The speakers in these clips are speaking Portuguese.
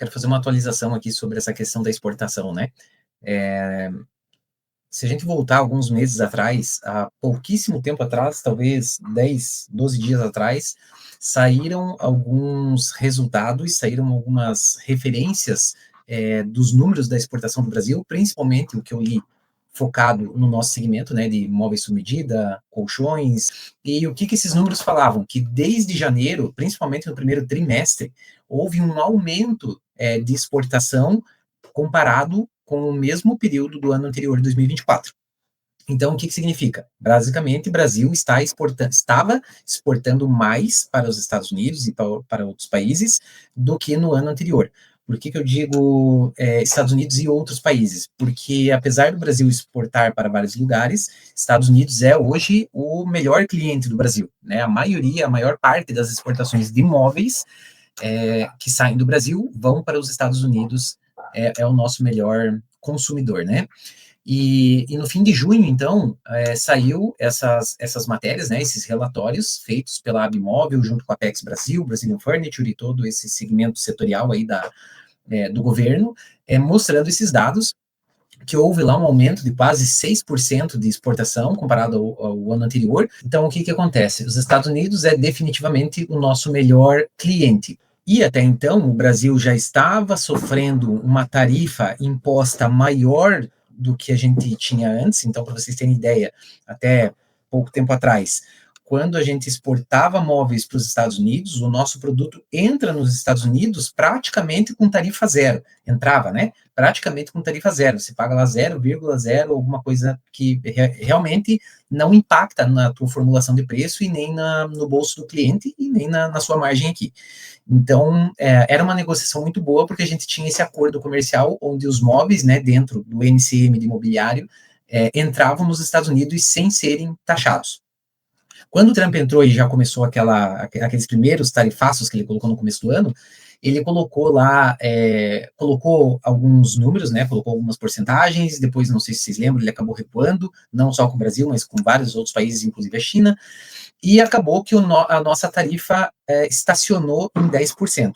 quero fazer uma atualização aqui sobre essa questão da exportação, né? Se a gente voltar alguns meses atrás, há pouquíssimo tempo atrás, talvez 10, 12 dias atrás, saíram alguns resultados, saíram algumas referências dos números da exportação do Brasil, principalmente o que eu li focado no nosso segmento, né, de móveis sob medida, colchões, e o que esses números falavam? Que desde janeiro, principalmente no primeiro trimestre, houve um aumento de exportação comparado com o mesmo período do ano anterior, de 2024. Então, o que significa? Basicamente, o Brasil estava exportando mais para os Estados Unidos e para outros países do que no ano anterior. Por que eu digo Estados Unidos e outros países? Porque, apesar do Brasil exportar para vários lugares, Estados Unidos é hoje o melhor cliente do Brasil, né? A maior parte das exportações de imóveis que saem do Brasil vão para os Estados Unidos, é o nosso melhor consumidor, né? E no fim de junho, então, saiu essas matérias, né, esses relatórios feitos pela Abimóvel, junto com a Apex Brasil, Brazilian Furniture e todo esse segmento setorial aí do governo, mostrando esses dados, que houve lá um aumento de quase 6% de exportação comparado ao ano anterior. Então, o que acontece? Os Estados Unidos é definitivamente o nosso melhor cliente. E até então, o Brasil já estava sofrendo uma tarifa imposta maior do que a gente tinha antes. Então, para vocês terem ideia, até pouco tempo atrás, quando a gente exportava móveis para os Estados Unidos, o nosso produto entra nos Estados Unidos praticamente com tarifa zero. Entrava, né? Praticamente com tarifa zero. Você paga lá 0,0, alguma coisa que realmente não impacta na tua formulação de preço e nem no bolso do cliente e nem na sua margem aqui. Então, era uma negociação muito boa, porque a gente tinha esse acordo comercial onde os móveis, né, dentro do NCM de imobiliário, entravam nos Estados Unidos sem serem taxados. Quando o Trump entrou e já começou aqueles primeiros tarifaços que ele colocou no começo do ano, ele colocou lá, colocou alguns números, né, colocou algumas porcentagens, depois, não sei se vocês lembram, ele acabou recuando, não só com o Brasil, mas com vários outros países, inclusive a China, e acabou que a nossa tarifa estacionou em 10%.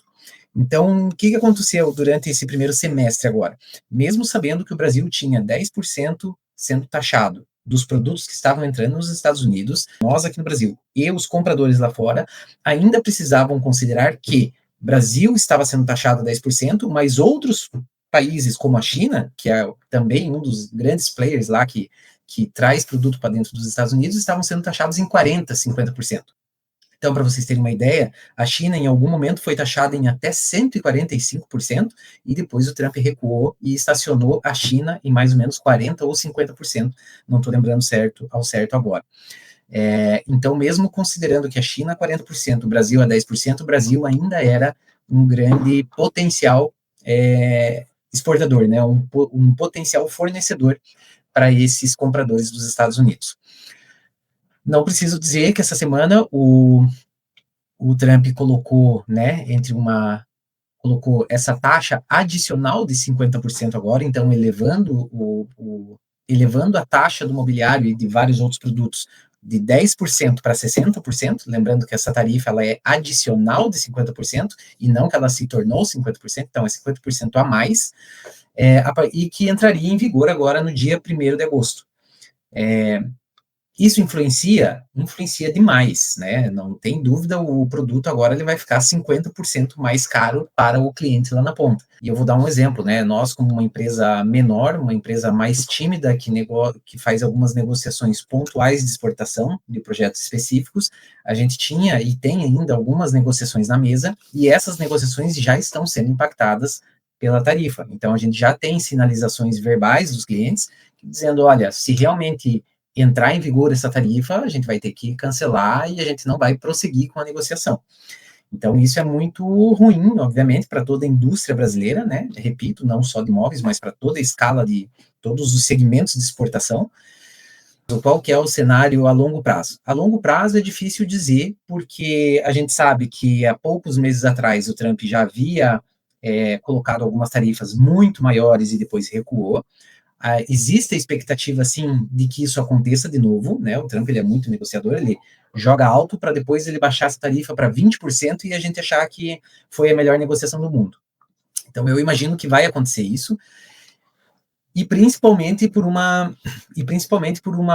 Então, o que aconteceu durante esse primeiro semestre agora? Mesmo sabendo que o Brasil tinha 10% sendo taxado dos produtos que estavam entrando nos Estados Unidos, nós aqui no Brasil e os compradores lá fora ainda precisavam considerar que o Brasil estava sendo taxado a 10%, mas outros países como a China, que é também um dos grandes players lá que traz produto para dentro dos Estados Unidos, estavam sendo taxados em 40%, 50%. Então, para vocês terem uma ideia, a China em algum momento foi taxada em até 145%, e depois o Trump recuou e estacionou a China em mais ou menos 40% ou 50%, não estou lembrando ao certo agora. Então, mesmo considerando que a China é 40%, o Brasil é 10%, o Brasil ainda era um grande potencial exportador, né? Um potencial fornecedor para esses compradores dos Estados Unidos. Não preciso dizer que essa semana o Trump colocou, né, colocou essa taxa adicional de 50% agora, então elevando a taxa do mobiliário e de vários outros produtos de 10% para 60%, lembrando que essa tarifa ela é adicional de 50%, e não que ela se tornou 50%, então é 50% a mais, e que entraria em vigor agora no dia 1º de agosto. Isso influencia demais, né? Não tem dúvida, o produto agora ele vai ficar 50% mais caro para o cliente lá na ponta. E eu vou dar um exemplo, né? Nós, como uma empresa menor, uma empresa mais tímida, que faz algumas negociações pontuais de exportação de projetos específicos, a gente tinha e tem ainda algumas negociações na mesa, e essas negociações já estão sendo impactadas pela tarifa. Então, a gente já tem sinalizações verbais dos clientes dizendo, olha, se realmente entrar em vigor essa tarifa, a gente vai ter que cancelar e a gente não vai prosseguir com a negociação. Então, isso é muito ruim, obviamente, para toda a indústria brasileira, né? Repito, não só de imóveis, mas para toda a escala de todos os segmentos de exportação. Qual que é o cenário a longo prazo? A longo prazo é difícil dizer, porque a gente sabe que há poucos meses atrás o Trump já havia colocado algumas tarifas muito maiores e depois recuou. Existe a expectativa, sim, de que isso aconteça de novo, né? O Trump ele é muito negociador, ele joga alto para depois ele baixar essa tarifa para 20% e a gente achar que foi a melhor negociação do mundo. Então, eu imagino que vai acontecer isso, e principalmente por uma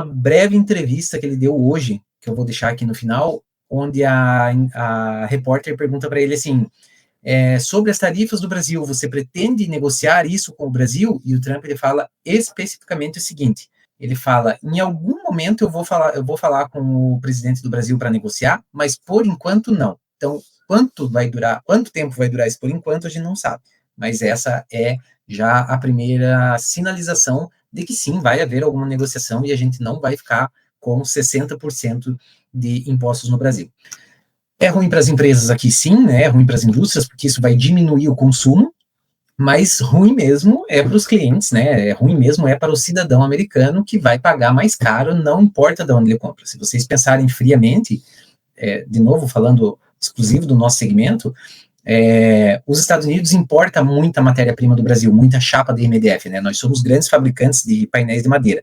breve entrevista que ele deu hoje, que eu vou deixar aqui no final, onde a repórter pergunta para ele assim, sobre as tarifas do Brasil, você pretende negociar isso com o Brasil? E o Trump ele fala especificamente o seguinte, ele fala, em algum momento eu vou falar com o presidente do Brasil para negociar, mas por enquanto não. Então, quanto tempo vai durar isso por enquanto, a gente não sabe. Mas essa é já a primeira sinalização de que sim, vai haver alguma negociação e a gente não vai ficar com 60% de impostos no Brasil. É ruim para as empresas aqui, sim, né? É ruim para as indústrias, porque isso vai diminuir o consumo, mas ruim mesmo é para os clientes, né? É ruim mesmo é para o cidadão americano que vai pagar mais caro, não importa de onde ele compra. Se vocês pensarem friamente, de novo, falando exclusivo do nosso segmento, os Estados Unidos importam muita matéria-prima do Brasil, muita chapa de MDF, né? Nós somos grandes fabricantes de painéis de madeira.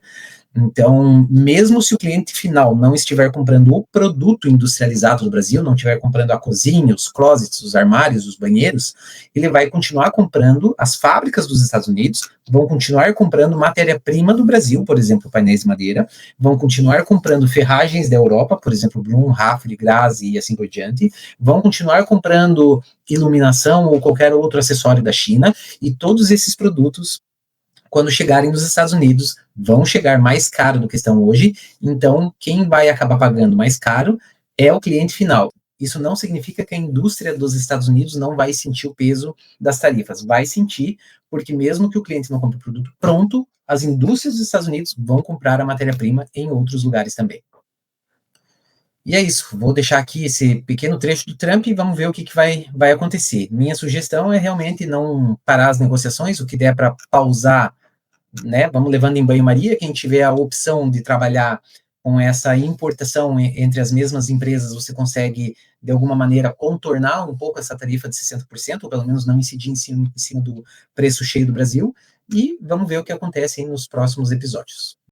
Então, mesmo se o cliente final não estiver comprando o produto industrializado do Brasil, não estiver comprando a cozinha, os closets, os armários, os banheiros, ele vai continuar comprando, as fábricas dos Estados Unidos vão continuar comprando matéria-prima do Brasil, por exemplo, painéis de madeira, vão continuar comprando ferragens da Europa, por exemplo, Blum, Raffer, Grazi e assim por diante, vão continuar comprando iluminação ou qualquer outro acessório da China, e todos esses produtos, quando chegarem nos Estados Unidos, vão chegar mais caro do que estão hoje, então quem vai acabar pagando mais caro é o cliente final. Isso não significa que a indústria dos Estados Unidos não vai sentir o peso das tarifas, vai sentir, porque mesmo que o cliente não compre o produto pronto, as indústrias dos Estados Unidos vão comprar a matéria-prima em outros lugares também. E é isso, vou deixar aqui esse pequeno trecho do Trump e vamos ver o que vai acontecer. Minha sugestão é realmente não parar as negociações, o que der para pausar, né? Vamos levando em banho-maria. Quem tiver a opção de trabalhar com essa importação entre as mesmas empresas, você consegue, de alguma maneira, contornar um pouco essa tarifa de 60%, ou pelo menos não incidir em cima do preço cheio do Brasil, e vamos ver o que acontece nos próximos episódios.